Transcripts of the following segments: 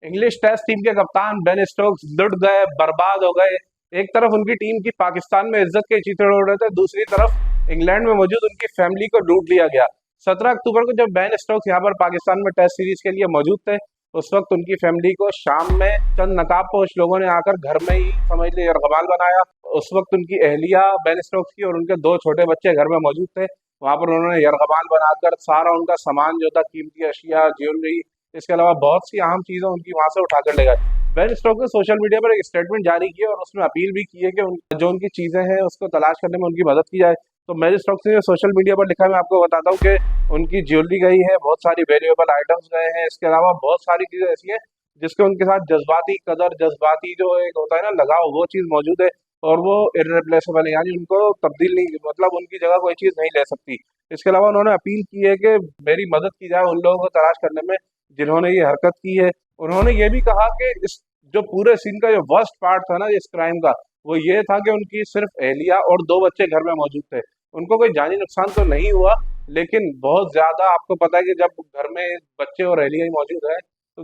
English test team के कप्तान Ben Stokes लुट गए, बर्बाद हो गए। एक तरफ उनकी टीम की पाकिस्तान में इज्जत के चीथड़े उड़ रहे थे, दूसरी तरफ इंग्लैंड में मौजूद उनकी फैमिली को लूट लिया गया। 17 अक्टूबर को जब बेन स्टोक्स यहाँ पर पाकिस्तान में टेस्ट सीरीज के लिए मौजूद थे, उस वक्त उनकी फैमिली को शाम में चंद नकाबपोश लोगों ने आकर घर में ही समझ लीजिए यरगमाल बनाया। उस वक्त उनकी अहलिया बेन स्टोक्स की और उनके 2 छोटे बच्चे घर में मौजूद थे। वहां पर उन्होंने यरगमाल बनाकर सारा उनका सामान जो था, कीमती अशिया, ज्वेलरी, इसके अलावा बहुत सी अहम चीजें उनकी वहां से उठाकर ले गए। बेन स्टोक्स ने सोशल मीडिया पर एक स्टेटमेंट जारी किया और उसमें अपील भी की है कि जो उनकी चीजें हैं उसको तलाश करने में उनकी मदद की जाए। तो बेन स्टोक्स ने सोशल मीडिया पर लिखा है, मैं आपको बताता हूँ कि उनकी ज्वेलरी गई है, बहुत सारी वेल्युएबल आइटम्स गए हैं, इसके अलावा बहुत सारी चीजें ऐसी हैं जिसके उनके साथ जज्बाती कदर, जज्बाती जो एक होता है ना लगाव, वो चीज मौजूद है और वो इररिप्लेसेबल है, यानी उनको तब्दील नहीं, मतलब उनकी जगह कोई चीज नहीं ले सकती। इसके अलावा उन्होंने अपील की है कि मेरी मदद की जाए उन लोगों को तलाश करने में जिन्होंने ये हरकत की है। उन्होंने ये भी कहा कि इस जो पूरे सीन का जो वर्स्ट पार्ट था ना इस क्राइम का, वो ये था कि उनकी सिर्फ एहलिया और 2 बच्चे घर में मौजूद थे। उनको कोई जानी नुकसान तो नहीं हुआ, लेकिन बहुत ज्यादा आपको पता है कि जब घर में बच्चे और एहलिया ही मौजूद है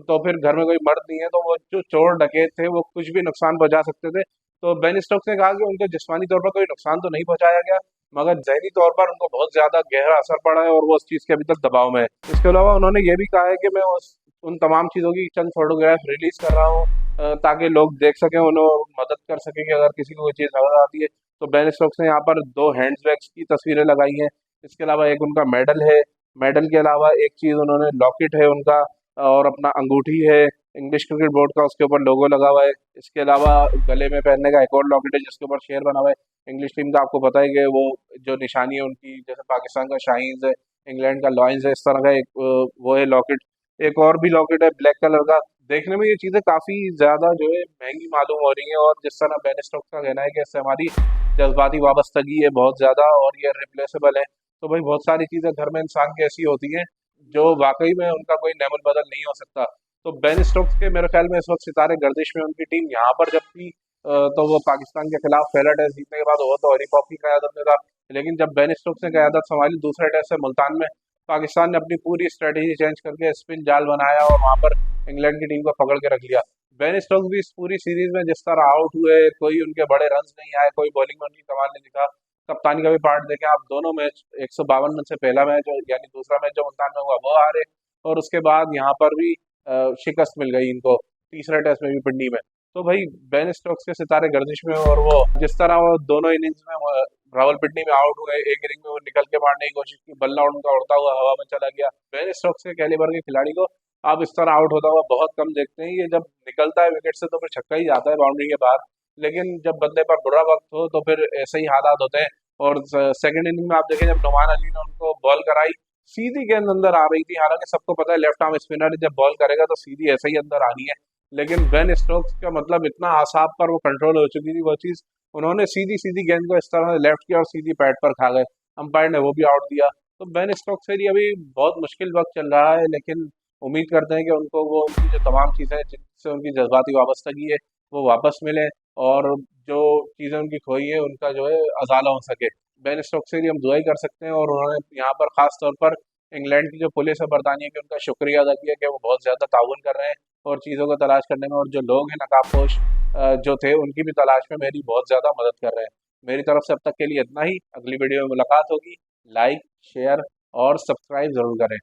तो फिर घर में कोई मर्द नहीं है, तो वो जो चोर डकैत थे वो कुछ भी नुकसान पहुंचा सकते थे। तो बेन स्टोक्स ने कहा कि उनको जिस्मानी तौर पर कोई नुकसान तो नहीं पहुंचाया गया, मगर जहनी तौर पर उनको बहुत ज्यादा गहरा असर पड़ा है और वो उस चीज के अभी तक दबाव में है। इसके अलावा उन्होंने ये भी कहा है कि मैं उन तमाम चीजों की चंद फोटोग्राफ रिलीज कर रहा हूँ ताकि लोग देख सकें, उन्हें मदद कर सकें कि अगर किसी को कोई चीज नजर आती है। तो बेन स्टोक्स ने यहाँ पर 2 हैंडबैग्स की तस्वीरें लगाई हैं। इसके अलावा एक उनका मेडल है, मेडल के अलावा एक चीज उन्होंने लॉकेट है उनका, और अपना अंगूठी है इंग्लिश क्रिकेट बोर्ड का, उसके ऊपर लोगो लगा हुआ है। इसके अलावा गले में पहनने का एक और लॉकेट है जिसके ऊपर शेर बना हुआ है। इंग्लिश टीम का आपको पता है कि वो जो निशानी है उनकी, जैसे पाकिस्तान का शाहीन्स है, इंग्लैंड का लॉयंस है, इस तरह का एक वो है लॉकेट। एक और भी लॉकेट है ब्लैक कलर का। देखने में ये चीजें काफी ज्यादा जो है महंगी मालूम हो रही हैं, और जिस तरह बेन स्टोक्स का कहना है कि इससे हमारी जज्बाती वाबस्तगी है बहुत ज्यादा और ये रिप्लेसेबल है। तो भाई बहुत सारी चीजें घर में इंसान की ऐसी होती हैं जो वाकई में उनका कोई नेमल बदल नहीं हो सकता। तो बेन स्टोक्स के मेरे ख्याल में इस वक्त सितारे गर्दिश में, उनकी टीम यहाँ पर जब थी तो वो पाकिस्तान के खिलाफ पहला टेस्ट जीतने के बाद वो तो हरी पॉप की क़यादत में था, लेकिन जब बेन स्टोक्स ने क़यादत संभाली दूसरे टेस्ट से मुल्तान में, पाकिस्तान ने अपनी पूरी स्ट्रेटेजी चेंज करके स्पिन जाल बनाया और वहां पर इंग्लैंड की टीम को पकड़ के रख लिया। बेन स्टोक्स भी इस पूरी सीरीज में जिस तरह आउट हुए, कोई उनके बड़े रन नहीं आए, कोई बॉलिंग में उनकी कमाल नहीं दिखा। कप्तानी का भी पार्ट देखें आप, दोनों मैच 152 रन से पहला मैच यानी दूसरा मैच जो मुल्तान में हुआ वो हारे, और उसके बाद यहाँ पर भी शिकस्त मिल गई इनको तीसरे टेस्ट में भी पिंडी में। तो भाई बेन स्टोक्स के सितारे गर्दिश में, और वो जिस तरह वो दोनों इनिंग्स में रावलपिंडी में आउट हुए, एक इनिंग में वो निकल के मारने की कोशिश की, बल्ला उनका उड़ता हुआ हवा में चला गया। बेन स्टोक्स के कैलिबर के खिलाड़ी को आप इस तरह आउट होता हुआ बहुत कम देखते हैं। ये जब निकलता है विकेट से तो फिर छक्का ही जाता है बाउंड्री के बाहर, लेकिन जब बंदे पर बुरा वक्त हो तो फिर ऐसे ही हालात होते हैं। और सेकंड इनिंग में आप देखें जब नुमान अली ने उनको बॉल कराई, सीधी गेंद अंदर आ रही थी, हालांकि सबको पता है लेफ्ट आर्म स्पिनर जब बॉल करेगा तो सीधी ऐसे ही अंदर आनी है, लेकिन बेन स्टोक्स का मतलब इतना आसाब पर वो कंट्रोल हो चुकी थी वो चीज, उन्होंने सीधी सीधी गेंद को इस तरह लेफ्ट किया और सीधी पैड पर खा गए। अंपायर ने वो भी आउट दिया। तो बेन स्टोक्स के लिए अभी बहुत मुश्किल वक्त चल रहा है, लेकिन उम्मीद करते हैं कि उनको वो उनकी जो तमाम चीज़ें जिनसे उनकी जज्बाती वाबस्तगी है वो वापस मिले, और जो चीज़ें उनकी खोई है उनका जो है अजाला हो सके। बेन स्टोक्स के लिए हम दुआ ही कर सकते हैं, और उन्होंने यहाँ पर खास तौर पर इंग्लैंड की जो पुलिस है बरतानिया की, उनका शुक्रिया अदा किया कि वो बहुत ज़्यादा ताउन कर रहे हैं और चीज़ों को तलाश करने में, और जो लोग हैं नकाबपोश जो थे उनकी भी तलाश में मेरी बहुत ज़्यादा मदद कर रहे हैं। मेरी तरफ से अब तक के लिए इतना ही, अगली वीडियो में मुलाकात होगी। लाइक, शेयर और सब्सक्राइब ज़रूर करें।